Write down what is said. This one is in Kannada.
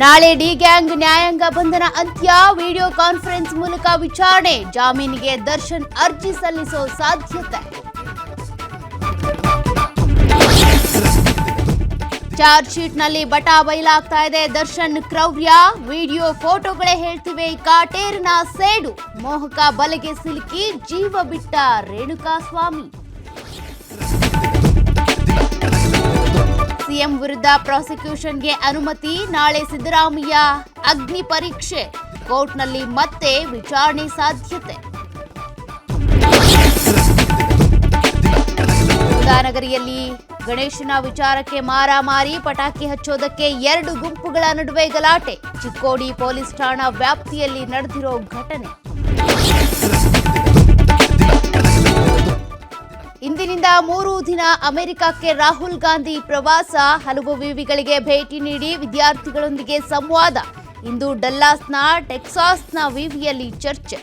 ನಾಳೆ ಡಿ ಗ್ಯಾಂಗ್ ನ್ಯಾಯಾಂಗ ಬಂಧನ ಅಂತ್ಯ. ವಿಡಿಯೋ ಕಾನ್ಫರೆನ್ಸ್ ಮೂಲಕ ವಿಚಾರಣೆ. ಜಾಮೀನಿಗೆ ದರ್ಶನ್ ಅರ್ಜಿ ಸಲ್ಲಿಸೋ ಸಾಧ್ಯತೆ. ಚಾರ್ಜ್ ಶೀಟ್ನಲ್ಲಿ ಬಟಾ ಬಯಲಾಗ್ತಾ ಇದೆ. ದರ್ಶನ್ ಕ್ರೌರ್ಯ. ವಿಡಿಯೋ ಫೋಟೋಗಳೇ ಹೇಳ್ತಿವೆ ಕಾಟೇರನ ಸೇಡು. ಮೋಹಕ ಬಲೆಗೆ ಸಿಲುಕಿ ಜೀವ ಬಿಟ್ಟ ರೇಣುಕಾಸ್ವಾಮಿ. ಸಿಎಂ ವಿರುದ್ಧ ಪ್ರಾಸಿಕ್ಯೂಷನ್ಗೆ ಅನುಮತಿ. ನಾಳೆ ಸಿದ್ದರಾಮಯ್ಯ ಅಗ್ನಿ ಪರೀಕ್ಷೆ. ಕೋರ್ಟ್ನಲ್ಲಿ ಮತ್ತೆ ವಿಚಾರಣೆ ಸಾಧ್ಯತೆ. ಕುಂದಾನಗರಿಯಲ್ಲಿ ಗಣೇಶನ ವಿಚಾರಕ್ಕೆ ಮಾರಾಮಾರಿ. ಪಟಾಕಿ ಹಚ್ಚೋದಕ್ಕೆ 2 ಗುಂಪುಗಳ ನಡುವೆ ಗಲಾಟೆ. ಚಿಕ್ಕೋಡಿ ಪೊಲೀಸ್ ಠಾಣಾ ವ್ಯಾಪ್ತಿಯಲ್ಲಿ ನಡೆದಿರೋ ಘಟನೆ. ಇಂದಿನಿಂದ 3 ದಿನ ಅಮೆರಿಕಕ್ಕೆ ರಾಹುಲ್ ಗಾಂಧಿ ಪ್ರವಾಸ. ಹಲವು ವಿವಿಗಳಿಗೆ ಭೇಟಿ ನೀಡಿ ವಿದ್ಯಾರ್ಥಿಗಳೊಂದಿಗೆ ಸಂವಾದ. ಇಂದು ಡಲ್ಲಾಸ್ನ ಟೆಕ್ಸಾಸ್ನ ವಿವಿಯಲ್ಲಿ ಚರ್ಚೆ.